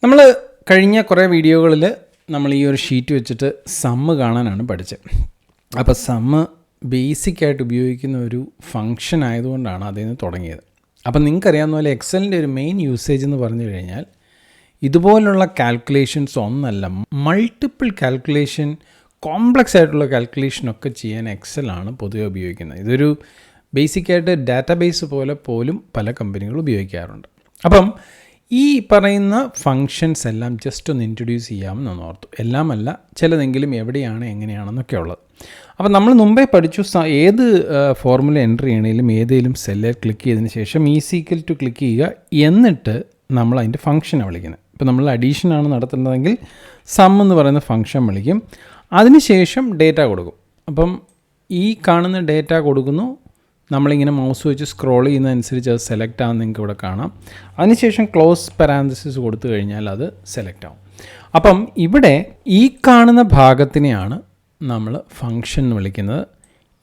നമ്മൾ കഴിഞ്ഞ കുറേ വീഡിയോകളിൽ നമ്മൾ ഈ ഒരു ഷീറ്റ് വെച്ചിട്ട് സമ്മ് കാണാനാണ് പഠിച്ചത്. അപ്പോൾ സമ്മ് ബേസിക്കായിട്ട് ഉപയോഗിക്കുന്ന ഒരു ഫങ്ഷൻ ആയതുകൊണ്ടാണ് അതിൽ നിന്ന് തുടങ്ങിയത്. അപ്പം നിങ്ങൾക്കറിയാവുന്ന പോലെ എക്സലിൻ്റെ ഒരു മെയിൻ യൂസേജ് എന്ന് പറഞ്ഞു കഴിഞ്ഞാൽ ഇതുപോലുള്ള കാൽക്കുലേഷൻസ് ഒന്നല്ല, മൾട്ടിപ്പിൾ കാൽക്കുലേഷൻ, കോംപ്ലക്സ് ആയിട്ടുള്ള കാൽക്കുലേഷനൊക്കെ ചെയ്യാൻ എക്സലാണ് പൊതുവെ ഉപയോഗിക്കുന്നത്. ഇതൊരു ബേസിക്കായിട്ട് ഡാറ്റാബേസ് പോലെ പോലും പല കമ്പനികളും ഉപയോഗിക്കാറുണ്ട്. അപ്പം ഈ പറയുന്ന ഫങ്ഷൻസ് എല്ലാം ജസ്റ്റ് ഒന്ന് ഇൻട്രൊഡ്യൂസ് ചെയ്യാമെന്ന് ഓർത്തു. എല്ലാമല്ല, ചിലതെങ്കിലും എവിടെയാണ് എങ്ങനെയാണെന്നൊക്കെ ഉള്ളത്. അപ്പം നമ്മൾ മുമ്പേ പഠിച്ചു, ഏത് ഫോർമുല എൻ്റർ ചെയ്യണമെങ്കിലും ഏതെങ്കിലും സെല്ലിൽ ക്ലിക്ക് ചെയ്തതിന് ശേഷം ഈക്വൽ ടു ക്ലിക്ക് ചെയ്യുക, എന്നിട്ട് നമ്മൾ അതിൻ്റെ ഫംഗ്ഷനാണ് വിളിക്കുന്നത്. ഇപ്പോൾ നമ്മൾ അഡീഷനാണ് നടത്തുന്നതെങ്കിൽ സം എന്ന് പറയുന്ന ഫംഗ്ഷൻ വിളിക്കും. അതിനുശേഷം ഡേറ്റ കൊടുക്കും. അപ്പം ഈ കാണുന്ന ഡേറ്റ കൊടുക്കുന്നു, നമ്മളിങ്ങനെ മൗസ് വെച്ച് സ്ക്രോൾ ചെയ്യുന്നതനുസരിച്ച് അത് സെലക്ട് ആകുന്ന നിങ്ങൾക്ക് ഇവിടെ കാണാം. അതിനുശേഷം ക്ലോസ് പാരാന്തസിസ് കൊടുത്തു കഴിഞ്ഞാൽ അത് സെലക്ട് ആവും. അപ്പം ഇവിടെ ഈ കാണുന്ന ഭാഗത്തിനെയാണ് നമ്മൾ ഫംഗ്ഷൻ എന്ന് വിളിക്കുന്നത്.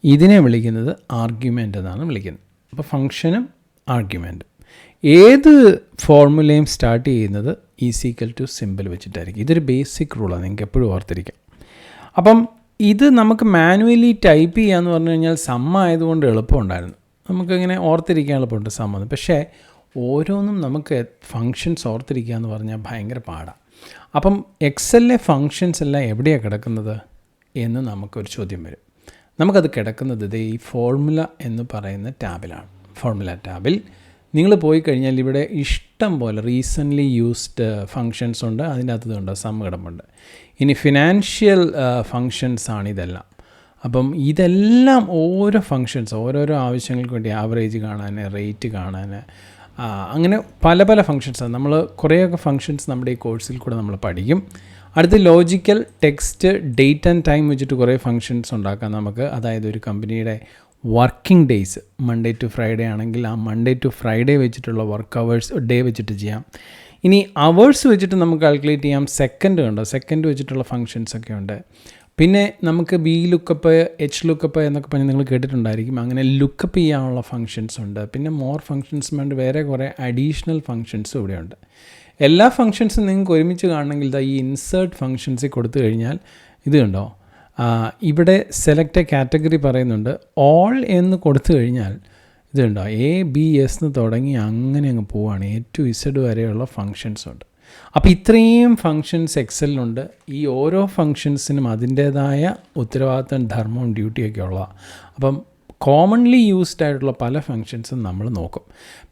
ഇതിനെ വിളിക്കുന്നത് ആർഗ്യുമെൻ്റ് എന്നാണ് വിളിക്കുന്നത്. അപ്പോൾ ഫംഗ്ഷനും ആർഗ്യുമെൻറ്റും ഏത് ഫോർമുലയും സ്റ്റാർട്ട് ചെയ്യുന്നത് ഈക്വൽ ടു സിമ്പിൾ വെച്ചിട്ടായിരിക്കും. ഇതൊരു ബേസിക് റൂളാണ്, നിങ്ങൾക്ക് എപ്പോഴും ഓർത്തിരിക്കാം. അപ്പം ഇത് നമുക്ക് മാനുവലി ടൈപ്പ് ചെയ്യാമെന്ന് പറഞ്ഞു കഴിഞ്ഞാൽ സമ്മ ആയതുകൊണ്ട് എളുപ്പമുണ്ടായിരുന്നു, നമുക്കിങ്ങനെ ഓർത്തിരിക്കാൻ എളുപ്പമുണ്ട് സമ്മ. പക്ഷേ ഓരോന്നും നമുക്ക് ഫങ്ഷൻസ് ഓർത്തിരിക്കുക എന്ന് പറഞ്ഞാൽ ഭയങ്കര പാടാണ്. അപ്പം എക്സലിലെ ഫങ്ഷൻസ് എല്ലാം എവിടെയാണ് കിടക്കുന്നത് എന്ന് നമുക്കൊരു ചോദ്യം വരും. നമുക്കത് കിടക്കുന്നത് ഈ ഫോർമുല എന്ന് പറയുന്ന ടാബിലാണ്. ഫോർമുല ടാബിൽ നിങ്ങൾ പോയി കഴിഞ്ഞാൽ ഇവിടെ ഇഷ്ടം പോലെ റീസെൻ്റ്ലി യൂസ്ഡ് ഫങ്ഷൻസ് ഉണ്ട്, അതിൻ്റെ അകത്തുണ്ട് സമ്മ് കിടപ്പുണ്ട്. ഇനി ഫിനാൻഷ്യൽ ഫങ്ഷൻസ് ആണ് ഇതെല്ലാം. അപ്പം ഇതെല്ലാം ഓരോ ഫങ്ഷൻസ് ഓരോരോ ആവശ്യങ്ങൾക്ക് വേണ്ടി, ആവറേജ് കാണാൻ, റേറ്റ് കാണാൻ, അങ്ങനെ പല പല ഫങ്ഷൻസാണ്. നമ്മൾ കുറേയൊക്കെ ഫങ്ഷൻസ് നമ്മുടെ ഈ കോഴ്സിൽ കൂടെ നമ്മൾ പഠിക്കും. അടുത്ത് logical, text, date and time വെച്ചിട്ട് കുറേ ഫങ്ഷൻസ് ഉണ്ടാക്കാം നമുക്ക്. അതായത് ഒരു കമ്പനിയുടെ working days, Monday to Friday ആണെങ്കിൽ ആ മൺഡേ ടു ഫ്രൈഡേ വെച്ചിട്ടുള്ള വർക്ക് അവേഴ്സ് ഡേ വെച്ചിട്ട് ചെയ്യാം. ഇനി അവേഴ്സ് വെച്ചിട്ട് നമുക്ക് കാൽക്കുലേറ്റ് ചെയ്യാം. സെക്കൻഡ് കണ്ടോ, സെക്കൻഡ് വെച്ചിട്ടുള്ള ഫങ്ഷൻസൊക്കെ ഉണ്ട്. പിന്നെ നമുക്ക് ബി ലുക്കപ്പ്, എച്ച് ലുക്കപ്പ് എന്നൊക്കെ പറഞ്ഞ് നിങ്ങൾ കേട്ടിട്ടുണ്ടായിരിക്കും. അങ്ങനെ ലുക്കപ്പ് ചെയ്യാനുള്ള ഫങ്ഷൻസ് ഉണ്ട്. പിന്നെ മോർ ഫങ്ഷൻസ് വേണ്ടി വേറെ കുറേ അഡീഷണൽ ഫങ്ഷൻസും ഇവിടെയുണ്ട്. എല്ലാ ഫങ്ഷൻസും നിങ്ങൾക്ക് ഒരുമിച്ച് കാണണമെങ്കിൽ ഈ ഇൻസേർട്ട് ഫങ്ഷൻസിൽ കൊടുത്തു കഴിഞ്ഞാൽ ഇത് കണ്ടോ, ഇവിടെ സെലക്ട് എ കാറ്റഗറി പറയുന്നുണ്ട്. ഓൾ എന്ന് കൊടുത്തു കഴിഞ്ഞാൽ ഇതുണ്ടോ, എ ബി എസ് എന്ന് തുടങ്ങി അങ്ങനെ അങ്ങ് പോവുകയാണ്. എ ടു ഇസഡ് വരെയുള്ള ഫങ്ഷൻസ് ഉണ്ട്. അപ്പോൾ ഇത്രയും ഫങ്ഷൻസ് എക്സലിലുണ്ട്. ഈ ഓരോ ഫങ്ഷൻസിനും അതിൻ്റേതായ ഉത്തരവാദിത്തം, ധർമ്മവും ഡ്യൂട്ടിയൊക്കെ ഉള്ളതാണ്. അപ്പം കോമൺലി യൂസ്ഡ് ആയിട്ടുള്ള പല ഫങ്ഷൻസും നമ്മൾ നോക്കും.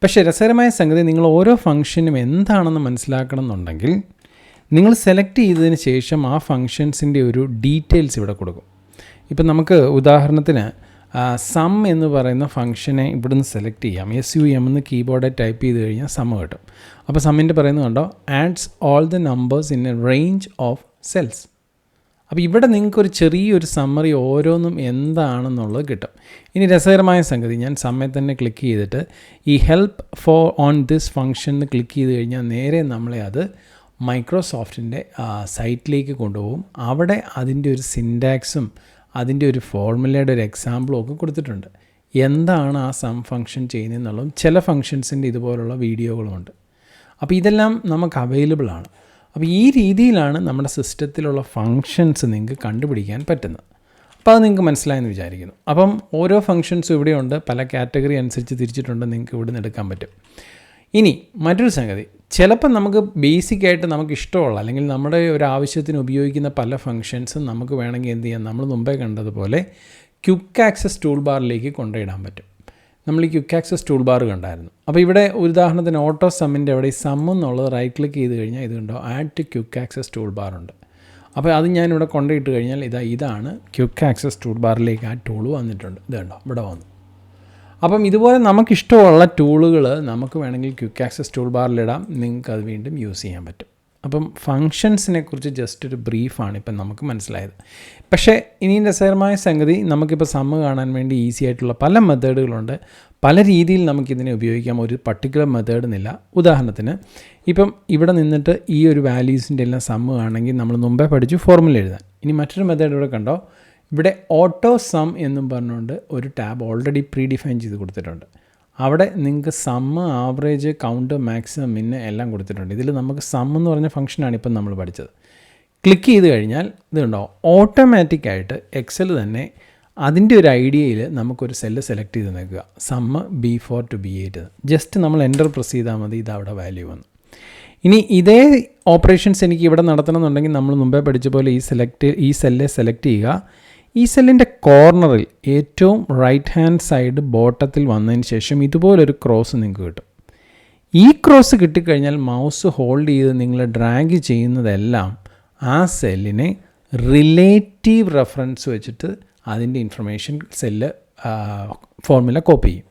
പക്ഷേ രസകരമായ സംഗതി, നിങ്ങൾ ഓരോ ഫങ്ഷനും എന്താണെന്ന് മനസ്സിലാക്കണം എന്നുണ്ടെങ്കിൽ നിങ്ങൾ സെലക്ട് ചെയ്തതിന് ശേഷം ആ ഫങ്ഷൻസിൻ്റെ ഒരു ഡീറ്റെയിൽസ് ഇവിടെ കൊടുക്കും. ഇപ്പം നമുക്ക് ഉദാഹരണത്തിന് സം എന്ന് പറയുന്ന ഫംഗ്ഷനെ ഇവിടുന്ന് സെലക്ട് ചെയ്യാം. SUM എന്ന് കീബോർഡിൽ ടൈപ്പ് ചെയ്ത് കഴിഞ്ഞാൽ സം കിട്ടും. അപ്പോൾ സമ്മിൻ്റെ പറയുന്നത് കണ്ടോ, adds all the numbers in a range of cells. അപ്പോൾ ഇവിടെ നിങ്ങൾക്കൊരു ചെറിയൊരു സമ്മറി ഓരോന്നും എന്താണെന്നുള്ളത് കിട്ടും. ഇനി രസകരമായ സംഗതി, ഞാൻ സമ്മയെ തന്നെ ക്ലിക്ക് ചെയ്തിട്ട് ഈ help four on this function എന്ന് ക്ലിക്ക് ചെയ്ത് കഴിഞ്ഞാൽ നേരെ നമ്മളെ അത് മൈക്രോസോഫ്റ്റിൻ്റെ സൈറ്റിലേക്ക് കൊണ്ടുപോകും. അവിടെ അതിൻ്റെ ഒരു സിൻടാക്സും അതിൻ്റെ ഒരു ഫോർമുലയുടെ ഒരു എക്സാമ്പിളും ഒക്കെ കൊടുത്തിട്ടുണ്ട്. എന്താണ് ആ സം ഫംഗ്ഷൻ ചെയ്യുന്നതെന്നുള്ളതും ചില ഫങ്ഷൻസിൻ്റെ ഇതുപോലുള്ള വീഡിയോകളുമുണ്ട്. അപ്പോൾ ഇതെല്ലാം നമുക്ക് അവൈലബിൾ ആണ്. അപ്പോൾ ഈ രീതിയിലാണ് നമ്മുടെ സിസ്റ്റത്തിലുള്ള ഫങ്ഷൻസ് നിങ്ങൾക്ക് കണ്ടുപിടിക്കാൻ പറ്റുന്നത്. അപ്പോൾ അത് നിങ്ങൾക്ക് മനസ്സിലായെന്ന് വിചാരിക്കുന്നു. അപ്പം ഓരോ ഫങ്ഷൻസും ഇവിടെയുണ്ട്, പല കാറ്റഗറി അനുസരിച്ച് തിരിച്ചിട്ടുണ്ട്, നിങ്ങൾക്ക് ഇവിടെ നിന്ന് എടുക്കാൻ പറ്റും. ഇനി മറ്റൊരു സംഗതി, ചിലപ്പോൾ നമുക്ക് ബേസിക്കായിട്ട് നമുക്ക് ഇഷ്ടമുള്ള അല്ലെങ്കിൽ നമ്മുടെ ഒരു ആവശ്യത്തിന് ഉപയോഗിക്കുന്ന പല ഫങ്ഷൻസും നമുക്ക് വേണമെങ്കിൽ എന്ത് ചെയ്യാം, നമ്മൾ മുമ്പേ കണ്ടതുപോലെ ക്വിക്ക് ആക്സസ് ടൂൾ ബാറിലേക്ക് കൊണ്ടുപോയിടാൻ പറ്റും. നമ്മൾ ഈ ക്വിക്ക് ആക്സസ് ടൂൾ ബാർ കണ്ടായിരുന്നു. അപ്പോൾ ഇവിടെ ഉദാഹരണത്തിന് ഓട്ടോ സമ്മിൻ്റെ അവിടെ ഈ സം എന്നുള്ളത് റൈറ്റ് ക്ലിക്ക് ചെയ്ത് കഴിഞ്ഞാൽ ഇത് കണ്ടോ, add to quick access toolbar ഉണ്ട്. അപ്പോൾ അത് ഞാനിവിടെ കൊണ്ടുപോയിട്ട് കഴിഞ്ഞാൽ ഇതാണ് ക്വിക്ക് ആക്സസ് ടൂൾ ബാറിലേക്ക് ആ ടൂൾ വന്നിട്ടുണ്ട്. ഇത് കണ്ടോ, ഇവിടെ വന്നു. അപ്പം ഇതുപോലെ നമുക്കിഷ്ടമുള്ള ടൂളുകൾ നമുക്ക് വേണമെങ്കിൽ ക്വിക്ക് ആക്സസ് ടൂൾ ബാറിലിടാം, നിങ്ങൾക്ക് അത് വീണ്ടും യൂസ് ചെയ്യാൻ പറ്റും. അപ്പം ഫങ്ഷൻസിനെ കുറിച്ച് ജസ്റ്റ് ഒരു ബ്രീഫാണ് ഇപ്പം നമുക്ക് മനസ്സിലായത്. പക്ഷേ ഇനിയും രസകരമായ സംഗതി, നമുക്കിപ്പോൾ സമ്മ് കാണാൻ വേണ്ടി ഈസി ആയിട്ടുള്ള പല മെത്തേഡുകളുണ്ട്. പല രീതിയിൽ നമുക്കിതിനെ ഉപയോഗിക്കാം, ഒരു പർട്ടിക്കുലർ മെത്തേഡ് എന്നില്ല. ഉദാഹരണത്തിന് ഇപ്പം ഇവിടെ നിന്നിട്ട് ഈ ഒരു വാല്യൂസിൻ്റെ എല്ലാം സമ്മ് ആണെങ്കിൽ നമ്മൾ മുമ്പേ പഠിച്ചു ഫോർമുല എഴുതാൻ. ഇനി മറ്റൊരു മെത്തേഡ് ഇവിടെ കണ്ടോ, ഇവിടെ ഓട്ടോ സം എന്നും പറഞ്ഞുകൊണ്ട് ഒരു ടാബ് ഓൾറെഡി പ്രീ ഡിഫൈൻ ചെയ്ത് കൊടുത്തിട്ടുണ്ട്. അവിടെ നിങ്ങൾക്ക് സമ്മ്, ആവറേജ്, കൗണ്ട്, മാക്സിമം, മിന്ന് എല്ലാം കൊടുത്തിട്ടുണ്ട്. ഇതിൽ നമുക്ക് സം എന്ന് പറഞ്ഞ ഫംഗ്ഷനാണ് ഇപ്പം നമ്മൾ പഠിച്ചത്. ക്ലിക്ക് ചെയ്ത് കഴിഞ്ഞാൽ ഇതുണ്ടോ, ഓട്ടോമാറ്റിക്കായിട്ട് എക്സൽ തന്നെ അതിൻ്റെ ഒരു ഐഡിയയിൽ നമുക്കൊരു സെല്ല് സെലക്ട് ചെയ്ത് നിൽക്കുക. Sum B4 to B8. Just നമ്മൾ എൻ്റർ പ്രസ് ചെയ്താൽ മതി, ഇത് അവിടെ വാല്യൂ വന്നു. ഇനി ഇതേ ഓപ്പറേഷൻസ് എനിക്ക് ഇവിടെ നടത്തണമെന്നുണ്ടെങ്കിൽ നമ്മൾ മുമ്പേ പഠിച്ച പോലെ ഈ സെല്ലെ സെലക്ട് ചെയ്യുക. ഈ സെല്ലിൻ്റെ കോർണറിൽ ഏറ്റവും റൈറ്റ് ഹാൻഡ് സൈഡ് ബോട്ടത്തിൽ വന്നതിന് ശേഷം ഇതുപോലൊരു ക്രോസ് നിങ്ങൾക്ക് കിട്ടും. ഈ ക്രോസ് കിട്ടിക്കഴിഞ്ഞാൽ മൗസ് ഹോൾഡ് ചെയ്ത് നിങ്ങൾ ഡ്രാഗ് ചെയ്യുന്നതെല്ലാം ആ സെല്ലിനെ റിലേറ്റീവ് റെഫറൻസ് വെച്ചിട്ട് അതിൻ്റെ ഇൻഫർമേഷൻ സെല്ല് ഫോർമുല കോപ്പി ചെയ്യും.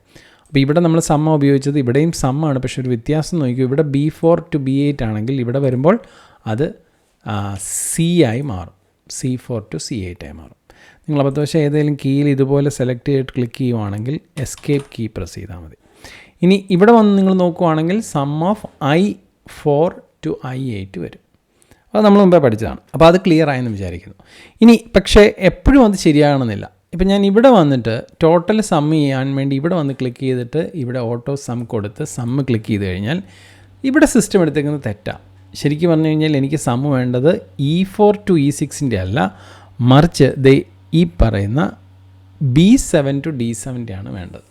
അപ്പോൾ ഇവിടെ നമ്മൾ സമ്മ ഉപയോഗിച്ചത്, ഇവിടെയും സമ്മാണ്, പക്ഷേ ഒരു വ്യത്യാസം നോക്കിയോ, ഇവിടെ B4 to B8 ആണെങ്കിൽ ഇവിടെ വരുമ്പോൾ അത് C ആയി മാറും, C4 to C8 ആയി മാറും. നിങ്ങൾ അബദ്ധവശാൽ ഏതെങ്കിലും കീയിൽ ഇതുപോലെ സെലക്ട് ചെയ്തിട്ട് ക്ലിക്ക് ചെയ്യുവാണെങ്കിൽ എസ്കേപ്പ് കീ പ്രസ് ചെയ്താൽ മതി. ഇനി ഇവിടെ വന്ന് നിങ്ങൾ നോക്കുവാണെങ്കിൽ some of I4 to I8 വരും. അത് നമ്മൾ മുമ്പേ പഠിച്ചതാണ്. അപ്പോൾ അത് ക്ലിയർ ആയെന്ന് വിചാരിക്കുന്നു. ഇനി പക്ഷേ എപ്പോഴും അത് ശരിയാകണമെന്നില്ല. ഇപ്പം ഞാൻ ഇവിടെ വന്നിട്ട് ടോട്ടൽ സം ചെയ്യാൻ വേണ്ടി ഇവിടെ വന്ന് ക്ലിക്ക് ചെയ്തിട്ട് ഇവിടെ ഓട്ടോ സം കൊടുത്ത് സമ്മ് ക്ലിക്ക് ചെയ്ത് കഴിഞ്ഞാൽ ഇവിടെ സിസ്റ്റം എടുത്തേക്കുന്നത് തെറ്റാണ്. ശരിക്കും പറഞ്ഞു കഴിഞ്ഞാൽ എനിക്ക് സമ്മ് വേണ്ടത് E4 to E6 അല്ല, മറിച്ച് ഈ പറയുന്ന B7 to D7 ആണ് വേണ്ടത്.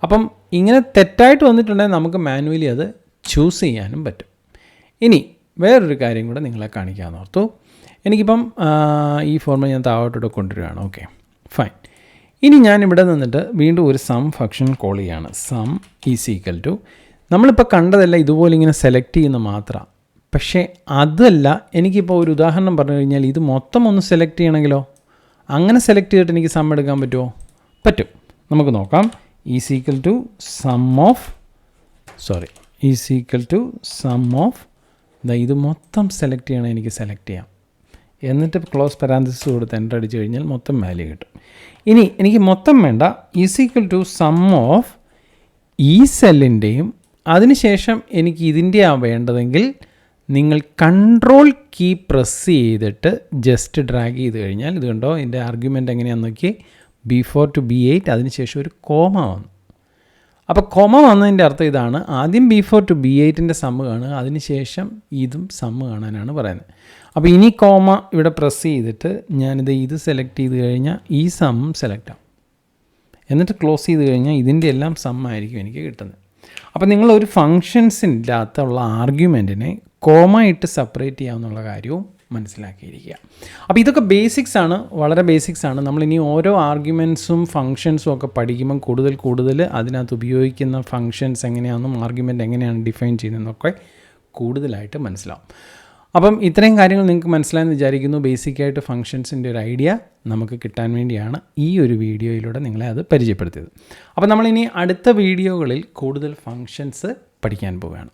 അപ്പം ഇങ്ങനെ തെറ്റായിട്ട് വന്നിട്ടുണ്ടെങ്കിൽ നമുക്ക് മാനുവലി അത് ചൂസ് ചെയ്യാനും പറ്റും. ഇനി വേറൊരു കാര്യം കൂടെ നിങ്ങളെ കാണിക്കാമെന്ന് ഓർത്തു. എനിക്കിപ്പം ഈ ഫോർമുല ഞാൻ താഴോട്ടോട്ട് കൊണ്ടുവരികയാണ്. Okay, fine. ഇനി ഞാൻ ഇവിടെ നിന്നിട്ട് വീണ്ടും ഒരു സം ഫംഗ്ഷൻ കോൾ ചെയ്യുകയാണ്. സം ഈസ് ഈക്വൽ ടു, നമ്മളിപ്പോൾ കണ്ടതല്ല ഇതുപോലെ ഇങ്ങനെ സെലക്ട് ചെയ്യുന്ന മാത്രമാണ്. പക്ഷേ അതല്ല, എനിക്കിപ്പോൾ ഒരു ഉദാഹരണം പറഞ്ഞു കഴിഞ്ഞാൽ ഇത് മൊത്തം ഒന്ന് സെലക്ട് ചെയ്യണമെങ്കിലോ, അങ്ങനെ സെലക്ട് ചെയ്തിട്ട് എനിക്ക് സം എടുക്കാൻ പറ്റുമോ? പറ്റും. നമുക്ക് നോക്കാം. Is equal to sum of ഇത് മൊത്തം സെലക്ട് ചെയ്യണം, എനിക്ക് സെലക്ട് ചെയ്യാം. എന്നിട്ട് ക്ലോസ് പാരാന്തസിസ് കൊടുത്ത് എൻ്റർ അടിച്ച് കഴിഞ്ഞാൽ മൊത്തം വാല്യൂ കിട്ടും. ഇനി എനിക്ക് മൊത്തം വേണ്ട, is equal to sum of ഈ സെല്ലിൻ്റെയും അതിനുശേഷം എനിക്ക് ഇതിൻ്റെയാണ് വേണ്ടതെങ്കിൽ നിങ്ങൾ കൺട്രോൾ കീ പ്രസ് ചെയ്തിട്ട് ജസ്റ്റ് ഡ്രാഗ് ചെയ്ത് കഴിഞ്ഞാൽ ഇത് കണ്ടോ, ഇതിൻ്റെ ആർഗ്യുമെൻ്റ് എങ്ങനെയാണെന്ന് നോക്കി, B4 to B8, അതിനുശേഷം ഒരു കോമ വന്നു. അപ്പോൾ കോമ വന്നതിൻ്റെ അർത്ഥം ഇതാണ്, ആദ്യം B4 to B8 സമ്മ് കാണുക, അതിനുശേഷം ഇതും സമ്മ് കാണാനാണ് പറയുന്നത്. അപ്പോൾ ഇനി കോമ ഇവിടെ പ്രസ് ചെയ്തിട്ട് ഇത് സെലക്ട് ചെയ്ത് കഴിഞ്ഞാൽ ഈ സമ്മും സെലക്ട് ആവും. എന്നിട്ട് ക്ലോസ് ചെയ്ത് കഴിഞ്ഞാൽ ഇതിൻ്റെ എല്ലാം സമ്മായിരിക്കും എനിക്ക് കിട്ടുന്നത്. അപ്പോൾ നിങ്ങൾ ഒരു ഫങ്ഷൻസിൻ്റെ ആർഗ്യുമെൻറ്റിനെ കോമ ഇട്ട് സെപ്പറേറ്റ് ചെയ്യാമെന്നുള്ള കാര്യവും മനസ്സിലാക്കിയിരിക്കുക. അപ്പോൾ ഇതൊക്കെ ബേസിക്സ് ആണ്, വളരെ ബേസിക്സ് ആണ്. നമ്മളിനി ഓരോ ആർഗ്യുമെൻറ്റ്സും ഫങ്ഷൻസും ഒക്കെ പഠിക്കുമ്പം കൂടുതൽ അതിനകത്ത് ഉപയോഗിക്കുന്ന ഫങ്ഷൻസ് എങ്ങനെയാണെന്നും ആർഗ്യുമെൻറ്റ് എങ്ങനെയാണ് ഡിഫൈൻ ചെയ്യുന്നതെന്നൊക്കെ കൂടുതലായിട്ട് മനസ്സിലാവും. അപ്പം ഇത്രയും കാര്യങ്ങൾ നിങ്ങൾക്ക് മനസ്സിലായെന്ന് വിചാരിക്കുന്നു. ബേസിക്കായിട്ട് ഫങ്ഷൻസിൻ്റെ ഒരു ഐഡിയ നമുക്ക് കിട്ടാൻ വേണ്ടിയാണ് ഈ ഒരു വീഡിയോയിലൂടെ നിങ്ങളെ അത് പരിചയപ്പെടുത്തിയത്. അപ്പോൾ നമ്മളിനി അടുത്ത വീഡിയോകളിൽ കൂടുതൽ ഫങ്ഷൻസ് പഠിക്കാൻ പോവുകയാണ്.